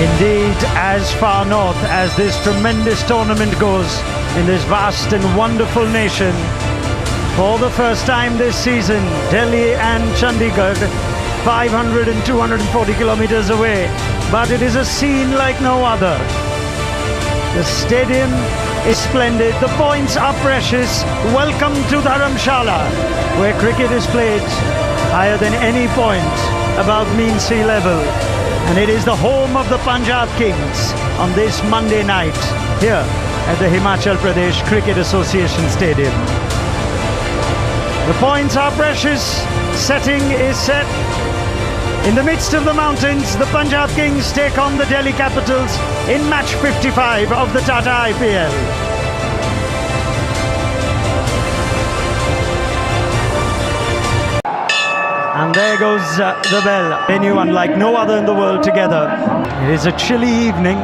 Indeed, as far north as this tremendous tournament goes in this vast and wonderful nation, for the first time this season, Delhi and Chandigarh, 500 and 240 kilometers away, but it is a scene like no other. The stadium is splendid, the points are precious. Welcome to Dharamshala, where cricket is played higher than any point above mean sea level. And it is the home of the Punjab Kings on this Monday night here at the Himachal Pradesh Cricket Association Stadium. The points are precious, setting is set. In the midst of the mountains, the Punjab Kings take on the Delhi Capitals in match 55 of the Tata IPL. And there goes the bell. Venue unlike no other in the world together. It is a chilly evening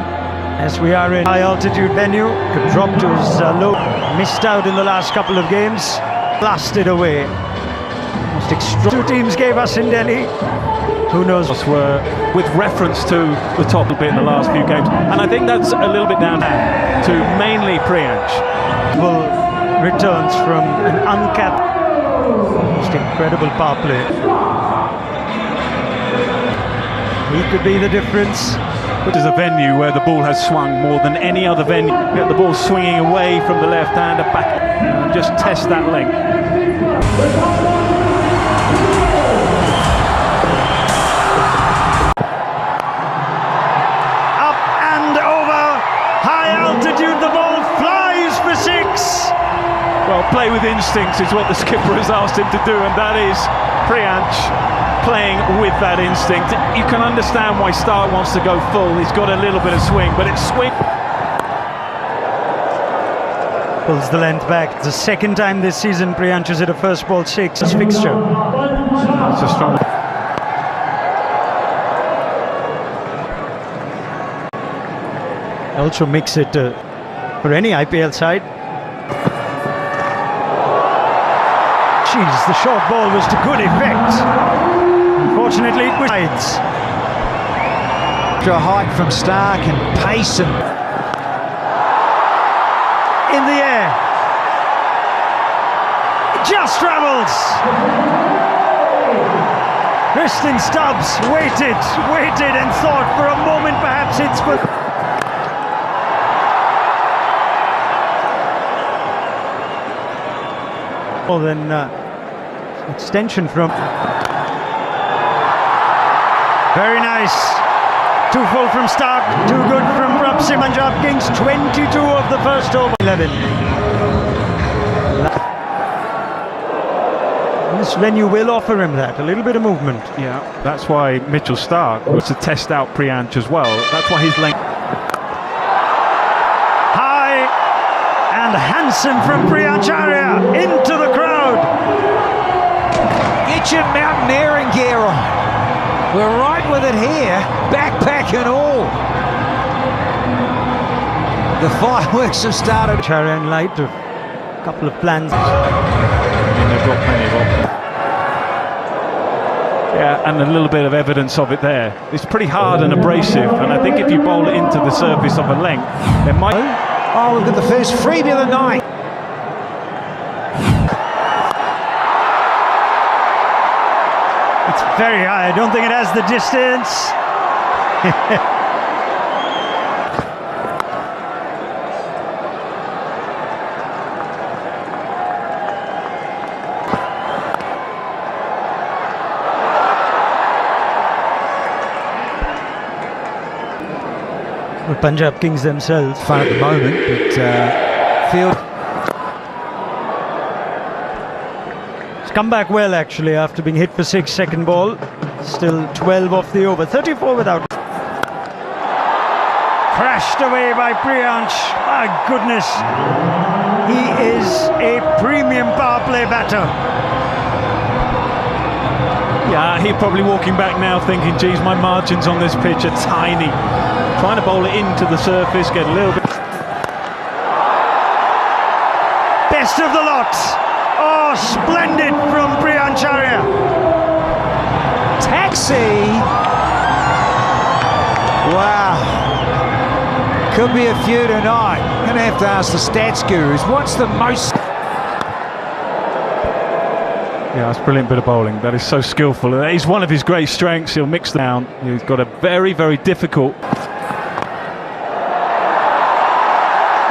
as we are in high altitude venue. Could drop to his low. Missed out in the last couple of games. Blasted away. Most extraordinary. Two teams gave us in Delhi. Who knows? Were with reference to the top a bit in the last few games. And I think that's a little bit down to mainly Priyansh. Returns from an uncapped. Most incredible power play. He could be the difference. Which is a venue where the ball has swung more than any other venue. Get the ball swinging away from the left-hander back and just test that length. Up and over, high altitude, the ball flies for six. Well, play with instincts is what the skipper has asked him to do, and that is Priyansh playing with that instinct. You can understand why Stark wants to go full. He's got a little bit of swing, but it's swing. Pulls the length back. It's the second time this season Priyansh has hit a first ball six fixture. That's a strong. Also makes it for any IPL side. Jeez, the short ball was to good effect. Unfortunately, it was sides. A height from Stark and pace and in the air. It just travels. Kristen Stubbs waited and thought for a moment perhaps it's for. More than extension from. Very nice. Too full from Stark, too good from Prapsi. Punjab Kings 22 of the first over 11. This venue will offer him that, a little bit of movement. Yeah, that's why Mitchell Stark was to test out Priyansh as well. That's why his length. High and handsome from Priyancharya into the crowd. get your mountaineering gear on. We're right with it here, backpack and all. The fireworks have started. Charya and Light, a couple of plans. They've got plenty of options. Yeah, and a little bit of evidence of it there. It's pretty hard and abrasive, and I think if you bowl it into the surface of a length, there might... Oh, we've got the first freebie of the night. It's very high. I don't think it has the distance. Well, Punjab Kings themselves Fun at the moment, but field. It's come back well actually after being hit for 6 second ball. Still 12 off the over, 34 without. Crashed away by Priyansh. My goodness, he is a premium power play batter. Yeah, he's probably walking back now thinking, geez, my margins on this pitch are tiny. Trying to bowl it into the surface, get a little bit... Best of the lot. Oh, splendid from Priyancharya. Taxi. Wow. Could be a few tonight. Gonna have to ask the stats gurus, what's the most... Yeah, that's a brilliant bit of bowling. That is so skillful. That is one of his great strengths. He'll mix them down. He's got a very, very difficult...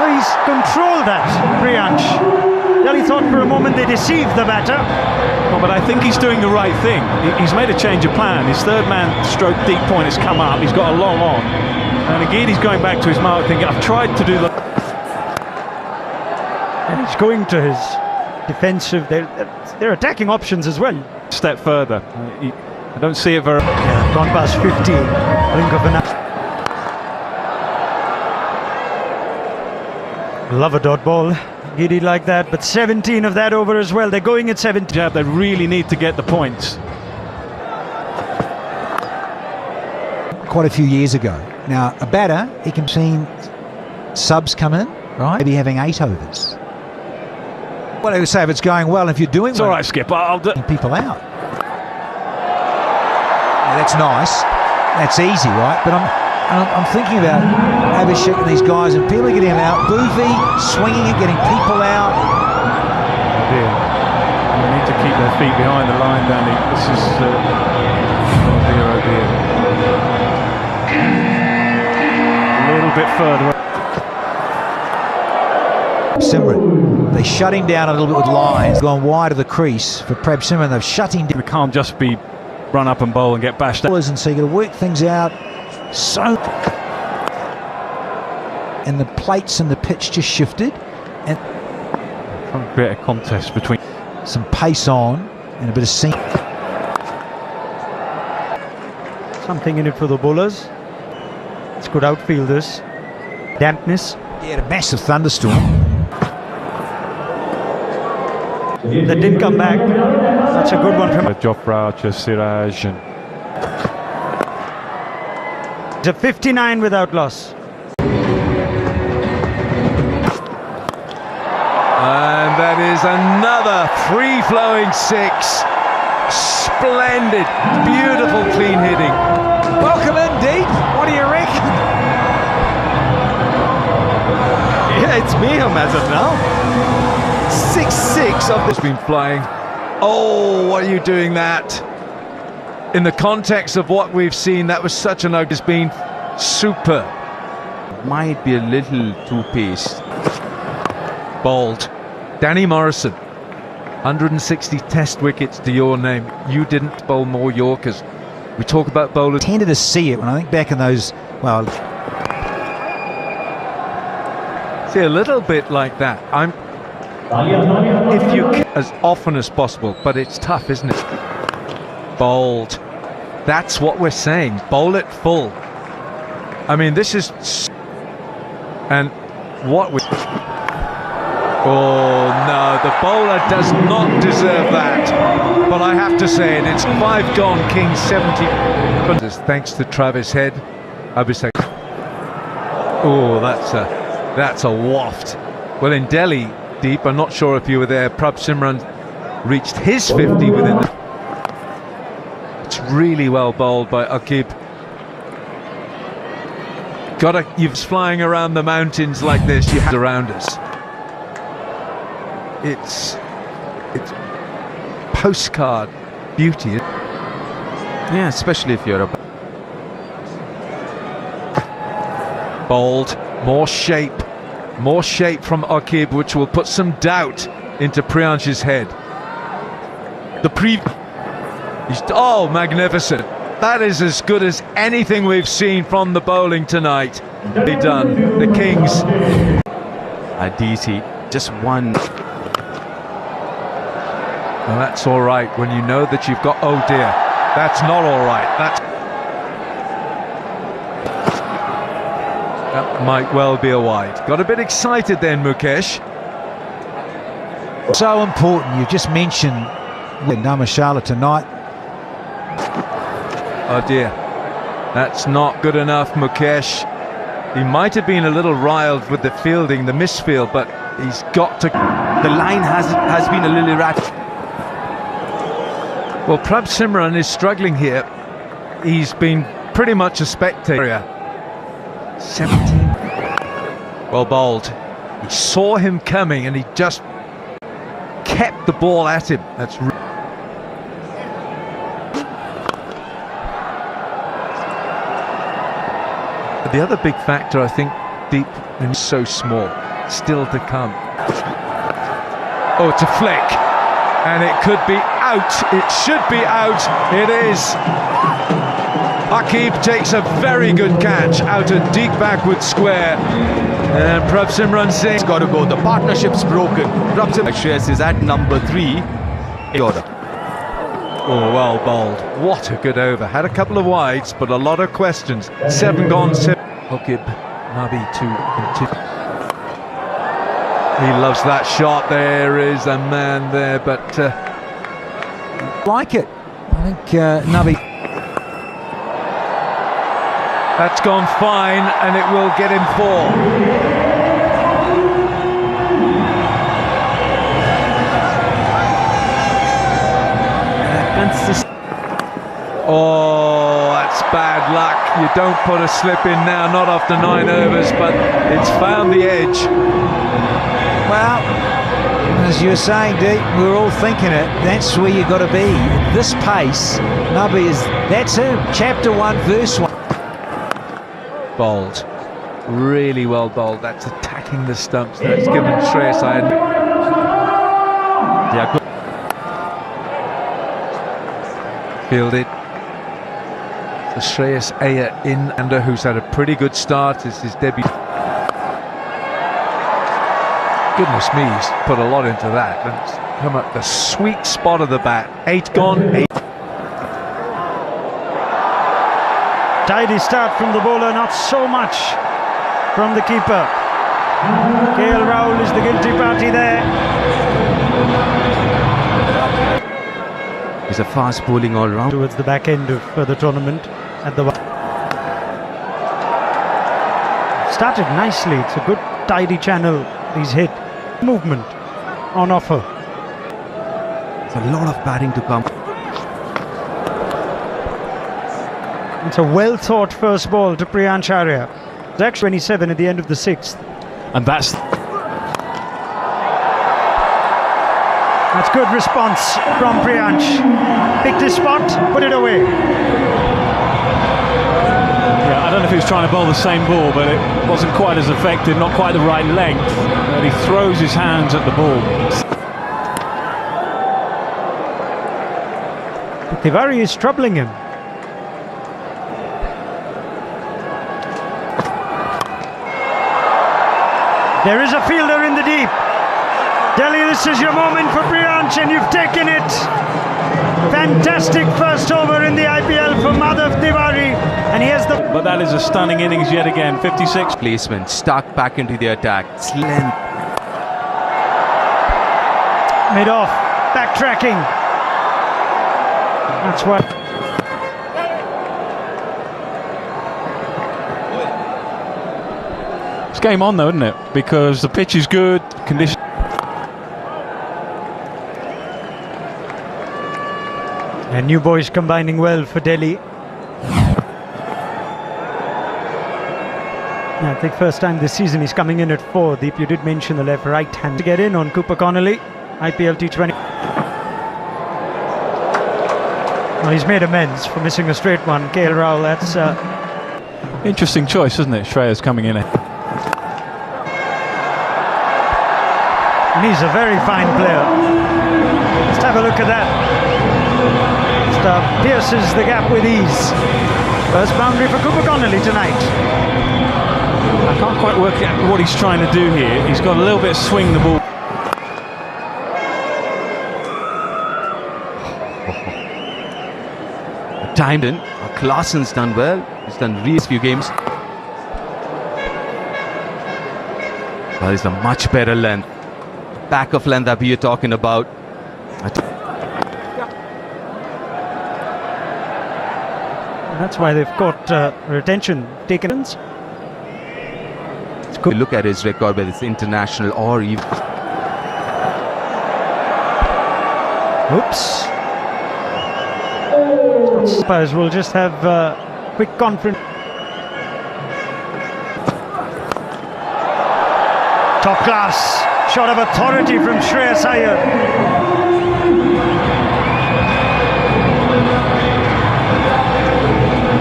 Oh, he's controlled that, Priyansh. Delhi thought for a moment they deceived the batter. Oh, but I think he's doing the right thing. He's made a change of plan. His third man stroke deep point has come up. He's got a long on. And again, he's going back to his mark thinking, I've tried to do the... And he's going to his defensive. They're attacking options as well. Step further. I don't see it very... Yeah, gone past 50. Blink of an eye. Love a dot ball. Giddy like that, but 17 of that over as well. They're going at 17. Jab, they really need to get the points. Quite a few years ago. Now, a batter, he can see subs come in, right? Maybe having 8 overs. What I would say if it's going well, if you're doing It's well, all right, Skip. I'll do... people out. Yeah, that's nice. That's easy, right? But I'm thinking about Abhishek and these guys, and people are getting out. Boovy swinging it, getting people out. Yeah. You need to keep their feet behind the line, Danny. This is... oh dear, oh dear. A little bit further. Simran, they shut him down a little bit with lines. Gone wide of the crease for Prab Simran. They've shut him down. It can't just be run up and bowl and get bashed out. And so you got to work things out. So, and the plates and the pitch just shifted, and Trying to create a contest between... some pace on and a bit of sink. Something in it for the bowlers. It's good outfielders. Dampness. Yeah, a massive thunderstorm. That didn't come back. That's a good one from... Jofra, Siraj and... It's a 59 without loss. And that is another free-flowing 6. Splendid, beautiful clean hitting. Welcome in, Deep. What do you reckon? Yeah, it's me, as of now. 6-6 of this been flying. Oh, why are you doing that? In the context of what we've seen, that was such an ugly. It's been super. Might be a little too paced. Bowled. Danny Morrison, 160 test wickets to your name. You didn't bowl more Yorkers. We talk about bowlers. Tended to see it when I think back in those, well... See, a little bit like that. If you can, as often as possible, but it's tough, isn't it? Bowled. That's what we're saying. Bowl it full. I mean, this is... And what we... Oh no, the bowler does not deserve that. But I have to say it, it's 5 gone, Kings 70. Thanks to Travis Head. Abhishek. Oh, that's a waft. Well, in Delhi, Deep, I'm not sure if you were there, Prab Simran reached his 50 within the... It's really well bowled by Akib. You're flying around the mountains like this, you have around us. It's postcard beauty. Yeah, especially if you're a... Bowled, more shape from Akib, which will put some doubt into Priyansh's head. Oh, magnificent. That is as good as anything we've seen from the bowling tonight. Be done. The Kings. DC, just one. Well, that's all right when you know that you've got... Oh dear, that's not all right. That might well be a wide. Got a bit excited then, Mukesh. So important. You've just mentioned Dharamshala tonight. Oh dear, that's not good enough, Mukesh. He might have been a little riled with the fielding, the misfield, but he's got to... The line has been a little erratic. Well, Prab Simran is struggling here. He's been pretty much a spectator. 17. Well bowled. He saw him coming and he just kept the ball at him. That's the other big factor, I think, deep and so small, still to come. Oh, it's a flick, and it could be out. It should be out. It is. Akib takes a very good catch out of deep backward square, and Prabhsimran Singh It's got to go. The partnership's broken. Shreyas is at number 3. Order. Oh, well bowled. What a good over. Had a couple of wides, but a lot of questions. 7 gone, 7. Akib, Nabi to continue. He loves that shot. There is a man there, but Like it. I think Nabi. that's gone fine, and it will get him 4. Oh, that's bad luck. You don't put a slip in now, not after 9 overs, but it's found the edge. Well, as you were saying, Dee, we were all thinking it. That's where you got to be. At this pace, Nabi is. That's him. Chapter 1, verse 1. Bowled. Really well bowled. That's attacking the stumps. That's given Shreyas Iyer. Yeah, good. Fielded. The Shreyas Iyer in under, who's had a pretty good start. It's his debut. Goodness me, he's put a lot into that. And it's come up the sweet spot of the bat. 8 gone, 8. Tidy start from the bowler, not so much from the keeper. KL Rahul is the guilty party there. He's a fast bowling all round. Towards the back end of the tournament at the started nicely. It's a good tidy channel he's hit. Movement on offer. There's a lot of batting to come. It's a well thought first ball to Priyansh Arya. It's actually 27 at the end of the 6th. And that's Good response from Priyansh. Picked his spot, put it away. Yeah, I don't know if he was trying to bowl the same ball, but it wasn't quite as effective, not quite the right length. And he throws his hands at the ball. Tiwari is troubling him. There is a fielder in the deep. Delhi, this is your moment for Priyansh, and you've taken it. Fantastic first over in the IPL for Madhav Tiwari, and he has the... But that is a stunning innings yet again, 56. Placement, stuck back into the attack. Length. Mid-off, backtracking. That's what... It's game on though, isn't it? Because the pitch is good, condition... And new boys combining well for Delhi. I think first time this season he's coming in at 4. Deep, you did mention the left-right hand to get in on Cooper Connolly, IPL T20. Well, he's made amends for missing a straight one. KL Rahul, that's... Interesting choice, isn't it? Shreyas coming in. And he's a very fine player. Let's have a look at that. Pierces the gap with ease. First boundary for Cooper Connolly tonight. I can't quite work out what he's trying to do here. He's got a little bit of swing the ball. Timed in. Clarkson's done well. He's done really few games. That is a much better length. Back of length that we are talking about. That's why they've got retention taken. It's good. Look at his record, whether it's international or even. Oops. Spurs will just have quick conference. Top class shot of authority from Shreyas Iyer.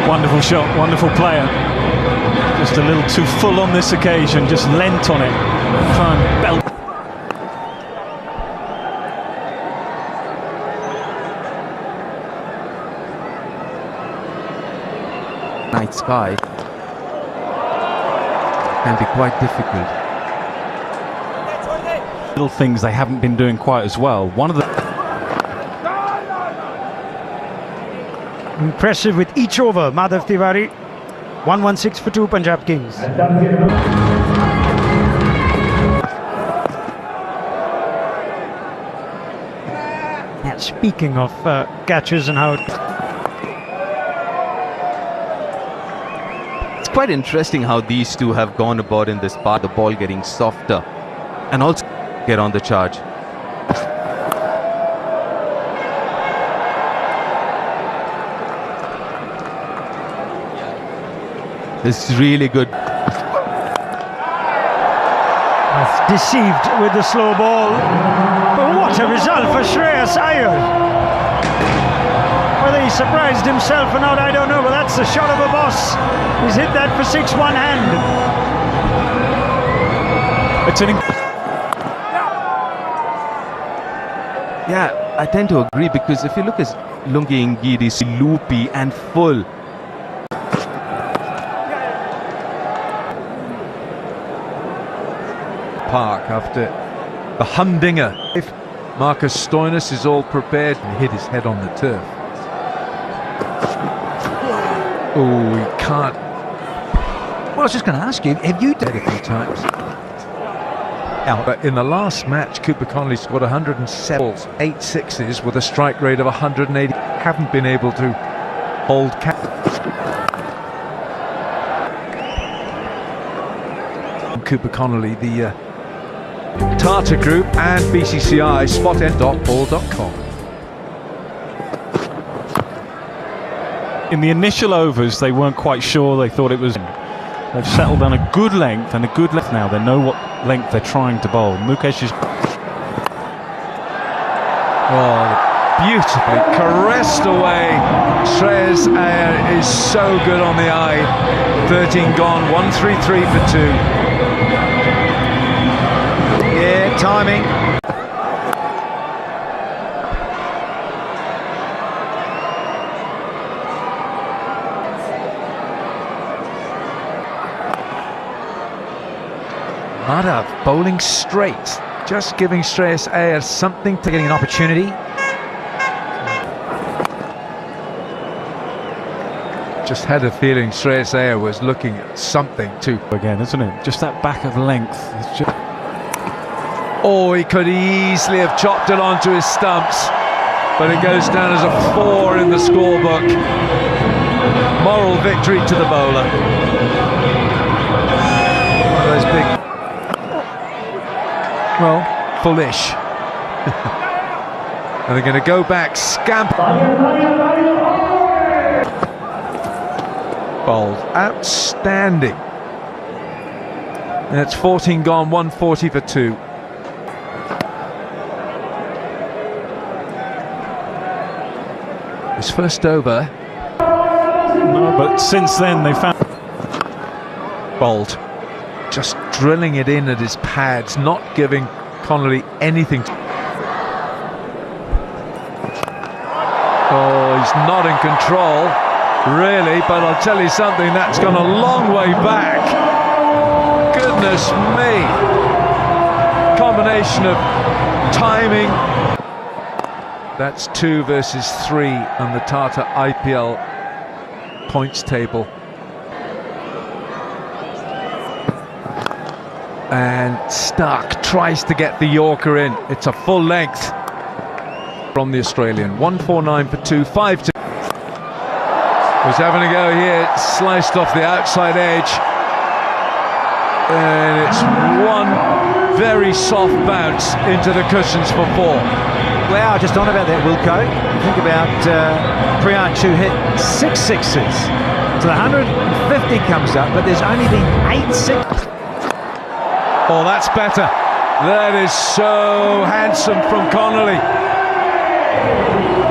Wonderful shot, wonderful player. Just a little too full on this occasion, just leant on it. Try and belt. Night sky can be quite difficult. Little things they haven't been doing quite as well. One of the Impressive with each over, Madhav Tiwari. 116 for 2 Punjab Kings. Yeah, speaking of catches and how It's quite interesting how these two have gone about in this part, the ball getting softer and also get on the charge. This is really good. deceived with the slow ball. But what a result for Shreyas Iyer. Whether he surprised himself or not, I don't know, but that's the shot of a boss. He's hit that for 6 one hand. It's an Yeah, I tend to agree, because if you look at Lungi Ngidi, loopy and full. Park after the humdinger. If Marcus Stoinis is all prepared and hit his head on the turf. Oh, he can't. Well, I was just going to ask you, have you done A few times. But in the last match, Cooper Connolly scored 107 balls, 8 sixes with a strike rate of 180. Haven't been able to hold Cooper Connolly, the Tata Group and BCCI, spotn.ball.com. in the initial overs, they weren't quite sure. They thought it was. They've settled on a good length and a good length now. They know what length they're trying to bowl. Mukesh is. Oh, beautifully caressed away. Shreyas Iyer is so good on the eye. 13 gone, 133 for 2. Yeah, timing. Madhav bowling straight, just giving Shreyas Iyer something to Getting an opportunity. Just had a feeling Shreyas Iyer was looking at something to. Again, isn't it? Just that back of length. It's just. Oh, he could easily have chopped it onto his stumps, but it goes down as a 4 in the scorebook. Moral victory to the bowler. One of those big. Well, foolish. And they're going to go back, scamp. Bowled, outstanding. And it's 14 gone, 140 for 2. His first over. No, but since then they found. Bowled. Just drilling it in at his pads, not giving Connolly anything. Oh, he's not in control, really, but I'll tell you something, that's gone a long way back. Goodness me. Combination of timing. That's 2 versus 3 on the Tata IPL points table. And Stark tries to get the Yorker in. It's a full length from the Australian. 149 for 2, 5-2. Was having a go here, sliced off the outside edge. And it's one very soft bounce into the cushions for 4. Wow, just on about that, Wilco. Think about Priyansh, who hit 6 sixes. So the 150 comes up, but there's only been 8 sixes. Oh, that's better. That is so handsome from Connolly.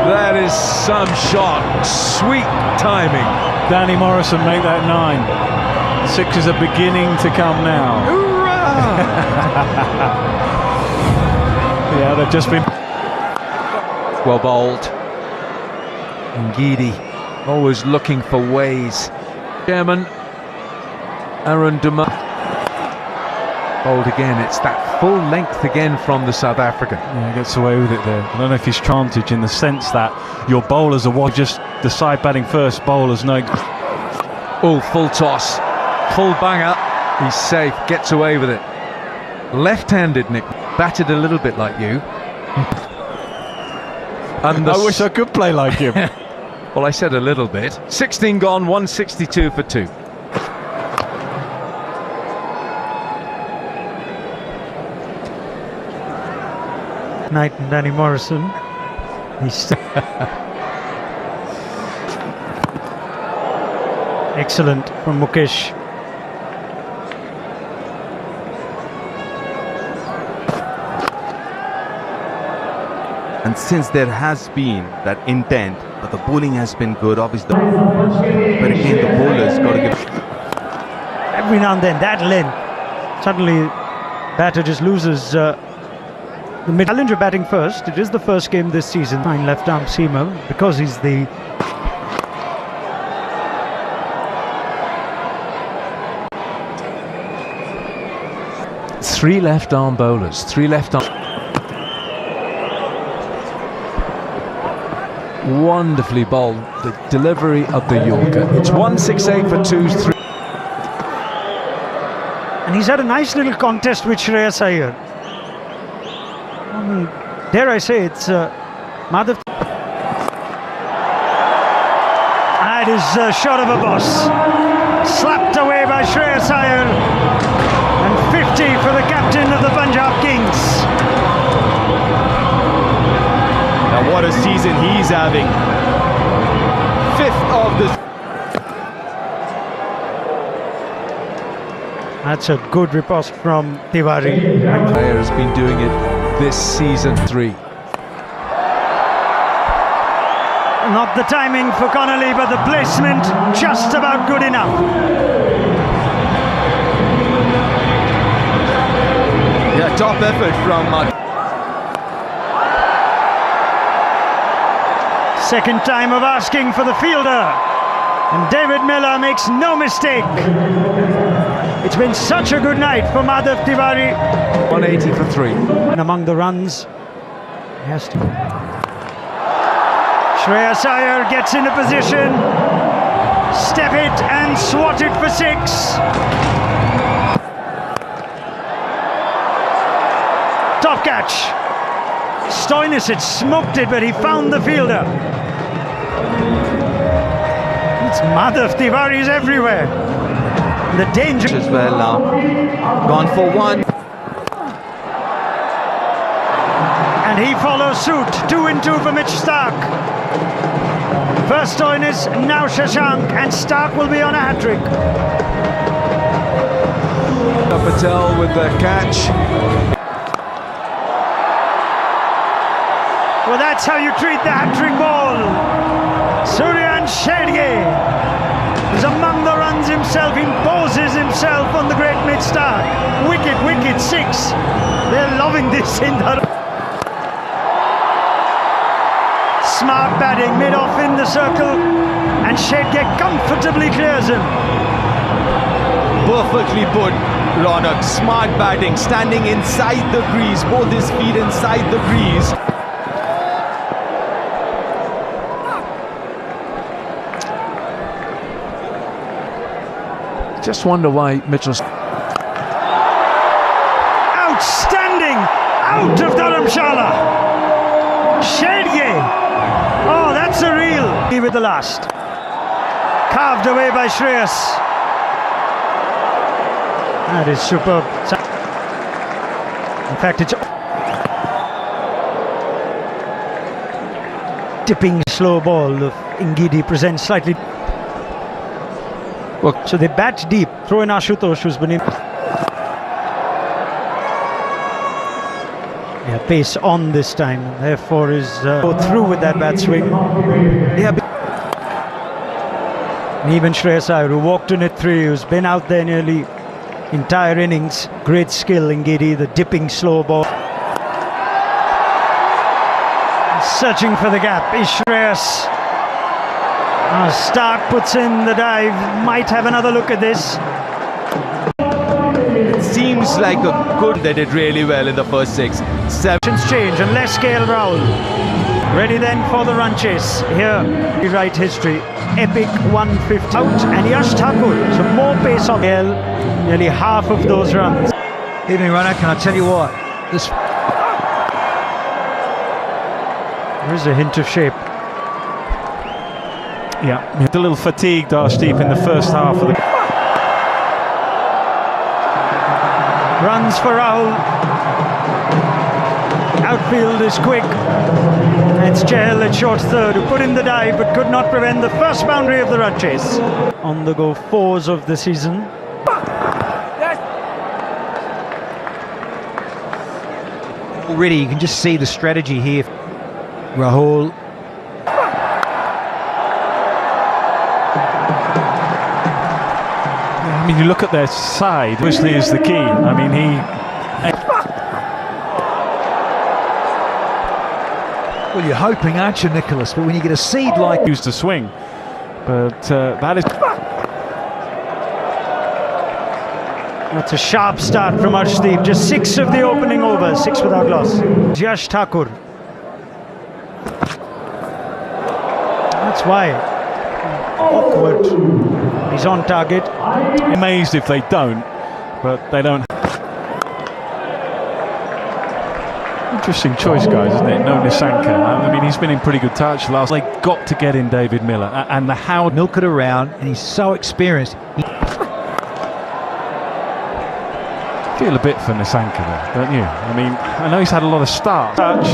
That is some shot. Sweet timing. Danny Morrison make that 9. Sixes are beginning to come now. Hoorah! Yeah, they've just been... Well bowled. Ngidi always looking for ways. Chairman Aaron Duma bowled again. It's that full length again from the South African. Yeah, he gets away with it there. I don't know if he's advantage in the sense that your bowlers are just the side batting first, bowlers no. Oh, full toss, full banger. He's safe, gets away with it. Left-handed, Nick, batted a little bit like you. And I wish I could play like him. Well, I said a little bit. 16 gone, 162 for 2. Knight and Danny Morrison. He's excellent from Mukesh. And since there has been that intent, but the bowling has been good, obviously. But again, the bowlers got to give. Every now and then, that length. Suddenly, batter just loses the mid. Challenger batting first. It is the first game this season. Fine left arm seamer because he's the. Three left-arm bowlers. Three left-arm. Wonderfully bowled. The delivery of the Yorker. It's 168 for 2's 3. And he's had a nice little contest with Shreyas Iyer. Dare I say, it's Madhav. That is a shot of a boss. Slapped away by Shreyas Iyer. And 50 for the captain of the Punjab Kings. Now what a season he's having. 5th of the... That's a good riposte from Tiwari. Player has been doing it this season 3. Not the timing for Connolly, but the placement just about good enough. Yeah, top effort from... Second time of asking for the fielder. And David Miller makes no mistake. It's been such a good night for Madhav Tiwari. 180 for 3. And among the runs, he has to. Shreyas Iyer gets in a position, step it and swat it for 6. Top catch. Stoinis had smoked it, but he found the fielder. It's Madhav Tiwari's everywhere. The danger as well now. Gone for 1. And he follows suit. 2 and 2 for Mitch Stark. First Stoinis, now Shashank, and Stark will be on a hat-trick. Patel with the catch. Well, that's how you treat the hat-trick ball. Suryan Shedge is among the runs himself, imposes himself on the great Mitch Stark. Wicket, 6. They're loving this in the... Smart batting, mid-off in the circle, and Shedge comfortably clears him. Perfectly put, Ronak. Smart batting, standing inside the crease, both his feet inside the crease. Just wonder why Mitchell's... Outstanding! Out of Dharamshala! Shedge! Oh, that's a reel! With the last. Carved away by Shreyas. That is superb. In fact, it's... Tipping slow ball of Ngidi presents slightly... Well, so they bat deep, throw in Ashutosh, who's been in. Yeah, pace on this time, therefore is go through with that bat swing. Yeah, And even Shreyas Iyer, who walked in at 3, who's been out there nearly entire innings. Great skill in Giddy, the dipping slow ball. Searching for the gap is Shreyas. Stark puts in the dive, might have another look at this. It seems like a good they did really well in the first 6. 7. Change and less Gale Rowell. Ready then for the run chase. Here we write history. Epic 150 out, and Yash Thakur, some more pace on Gale. Nearly half of those runs. evening runner, can I tell you what? There is a hint of shape. Yeah, a little fatigued, Arshdeep, in the first half of the... Runs for Rahul. Outfield is quick. It's Chahal at short third, who put in the dive but could not prevent the first boundary of the run chase. On the go 4s of the season. Already you can just see the strategy here. Rahul. I mean, you look at their side, obviously is the key. I mean, Well, you're hoping, aren't you, Nicholas? But when you get a seed like... used to swing. But that is... That's a sharp start from Arshdeep. Just 6 of the opening over, 6 without loss. Yash Thakur. That's why. Awkward. He's on target. Amazed if they don't, but they don't. Interesting choice, guys, isn't it? No Nissanka. I mean, he's been in pretty good touch last. They got to get in David Miller, and the Howard Milk it around, and he's so experienced. Feel a bit for Nissanka there, don't you? I mean, I know he's had a lot of starts. Touch.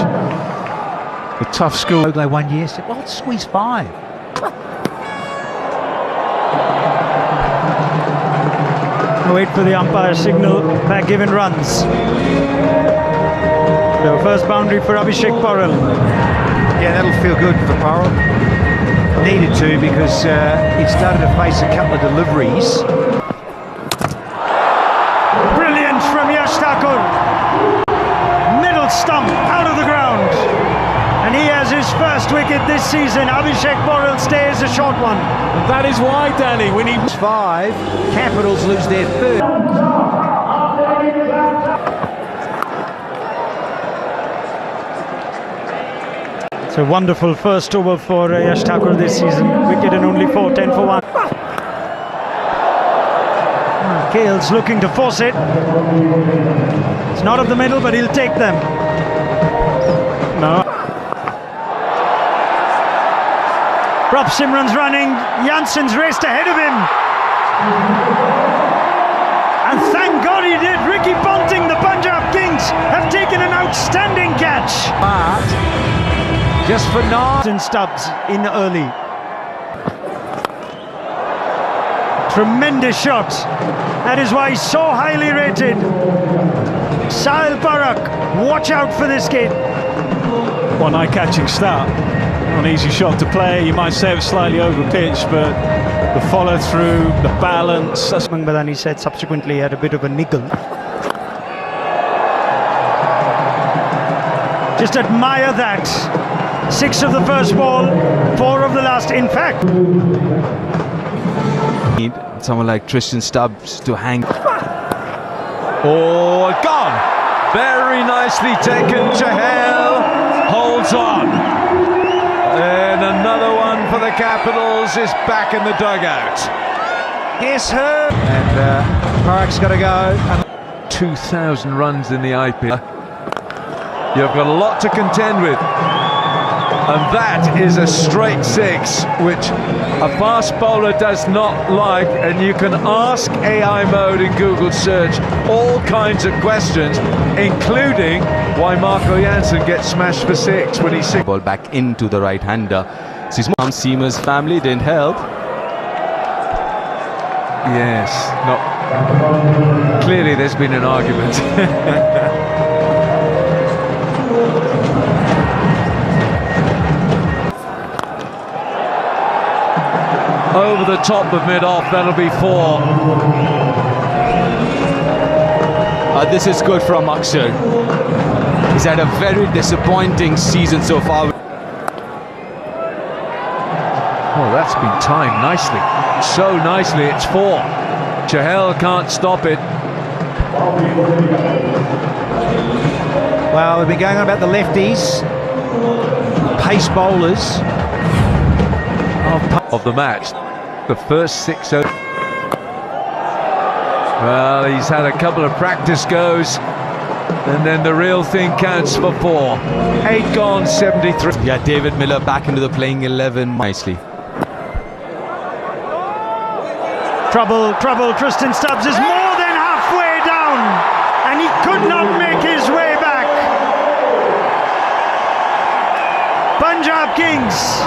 The tough school. Ogle 1 year said, well, let's squeeze 5. Wait for the umpire signal. Back given runs. The first boundary for Abhishek Porel. Yeah, that'll feel good for Porel. Needed to, because he started to face a couple of deliveries. Brilliant from Yash Thakur. Middle stump out of the ground. And he has his first wicket this season. Abhishek Porel stays a short one. And that is why, Danny, we need 5. Capitals lose their 3rd. It's a wonderful first over for Yash Thakur this season. Wicket and only 4, 10 for 1. Gale's looking to force it. It's not up the middle, but he'll take them. no. Prop Simran's running. Jansen's raced ahead of him. And thank God he did. Ricky Ponting, the Punjab Kings, have taken an outstanding catch. But just for 9. And Stubbs in early. Tremendous shot. That is why he's so highly rated. Sahil Parak, watch out for this kid. One eye-catching start. An easy shot to play. You might say it was slightly over pitch, but the follow-through, the balance. Badani said subsequently he had a bit of a niggle. Just admire that. 6 of the first ball, 4 of the last. In fact, Need someone like Tristan Stubbs to hang. Oh, gone! Very nicely taken. Chahal holds on. And another one for the Capitals is back in the dugout. Yes, her. And Parak's got to go. 2,000 runs in the IPL. You've got a lot to contend with. And that is a straight 6, which a fast bowler does not like. And you can ask AI mode in Google search all kinds of questions, including why Marco Jansen gets smashed for 6 when he's 6. Ball back into the right-hander. Seamer's family didn't help. Yes, no. Clearly there's been an argument. over the top of mid-off. That'll be 4. This is good from Akshar. He's had a very disappointing season so far. Oh, that's been timed nicely. So nicely, it's 4. Chahal can't stop it. Well, we've been going on about the lefties, pace bowlers Of the match. The first 6 over. Well, he's had a couple of practice goes, and then the real thing counts for 4. 8 gone, 73. Yeah, David Miller back into the playing 11 nicely. Trouble. Tristan Stubbs is more than halfway down, and he could not make his way back. Punjab Kings,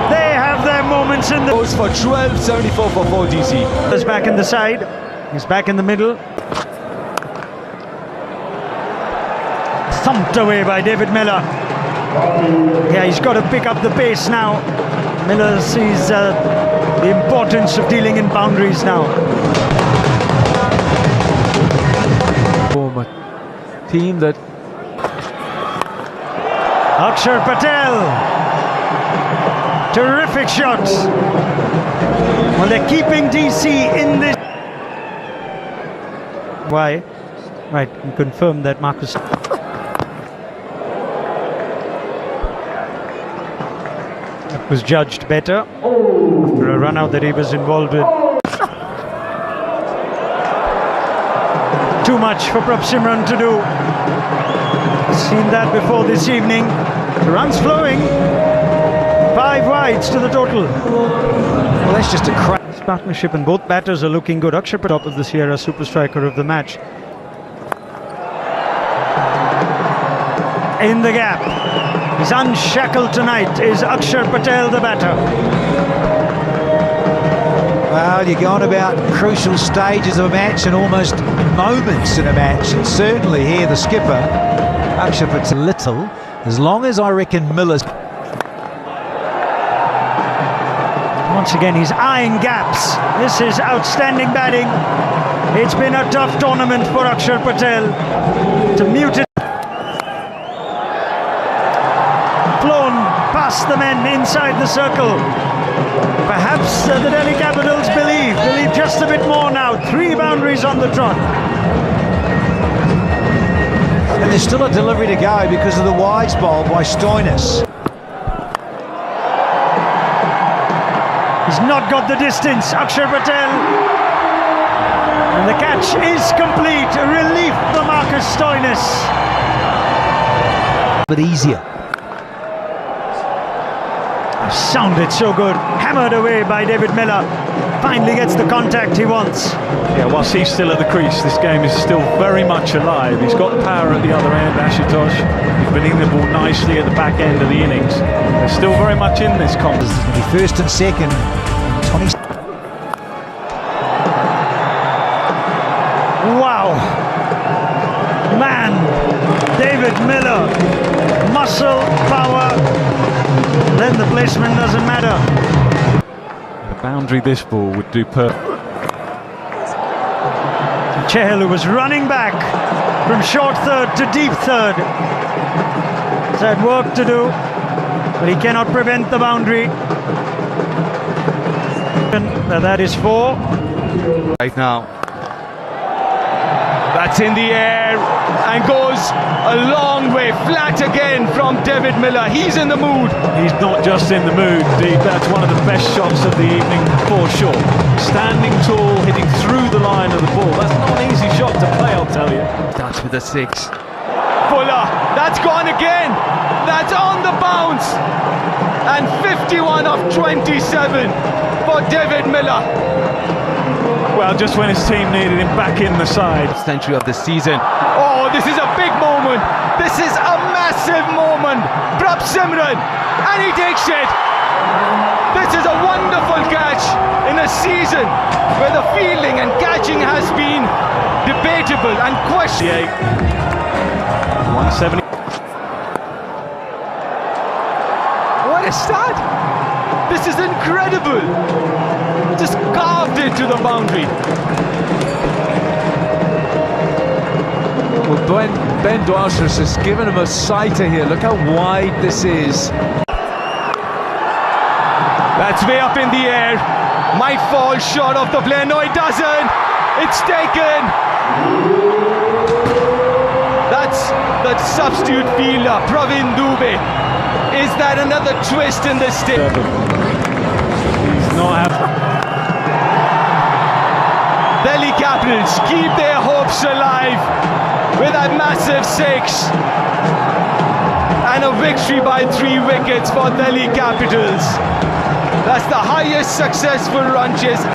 they have their moments in the... Goes for 12, 74 for 4 DC. He's back in the side, he's back in the middle. Thumped away by David Miller. Yeah, he's got to pick up the pace now. Miller sees the importance of dealing in boundaries now. Former team that... Akshar Patel. Terrific shots. Well, they're keeping DC in this. Why? Right, you confirm that Marcus. That was judged better after a run out that he was involved with. Too much for Prabh Simran to do. Seen that before this evening. The runs flowing. 5 wides to the total. Well, that's just a crack. This partnership, and both batters are looking good. Akshar Patel, top of the Sierra, super striker of the match. In the gap. He's unshackled tonight. Is Akshar Patel the batter? Well, you're going about crucial stages of a match and almost moments in a match. And certainly here, the skipper, Akshar Patel, little, as long as I reckon Miller's... Once again, he's eyeing gaps. This is outstanding batting. It's been a tough tournament for Akshar Patel to mute it. Flown past the men inside the circle. Perhaps the Delhi Capitals believe just a bit more now. 3 boundaries on the trot. And there's still a delivery to go because of the wides bowl by Stoinis. He's not got the distance, Akshar Patel. And the catch is complete. A relief for Marcus Stoinis. But easier. Sounded so good. Hammered away by David Miller. Finally gets the contact he wants. Yeah, whilst he's still at the crease, this game is still very much alive. He's got the power at the other end, Ashutosh. He's been hitting the ball nicely at the back end of the innings. They're still very much in this competition. It's going to be first and second. 20. Wow. Man, David Miller. Muscle, power. Then the placement doesn't matter. The boundary this ball would do perfect. Chahal, who was running back from short third to deep third, has had work to do, but he cannot prevent the boundary. And that is 4. Right now. That's in the air and goes a long way, flat again from David Miller. He's in the mood. He's not just in the mood, Deep. That's one of the best shots of the evening for sure. Standing tall, hitting through the line of the ball. That's not an easy shot to play, I'll tell you. Starts with a 6. Fuller, that's gone again. That's on the bounce. And 51 of 27 for David Miller. Well, just when his team needed him back in the side. Century of the season. Oh, this is a big moment. This is a massive moment. Prabh Simran, and he takes it. This is a wonderful catch in a season where the fielding and catching has been debatable and questionable. 170. What a start! This is incredible. Just carved it to the boundary. Well, Ben Dwashers has given him a sighter here. Look how wide this is. That's way up in the air. Might fall short of the player. No, it doesn't. It's taken. That's the substitute fielder, Pravin Dubey. Is that another twist in the stick? He's not happy. Delhi Capitals keep their hopes alive with that massive 6 and a victory by 3 wickets for Delhi Capitals. That's the highest successful run chase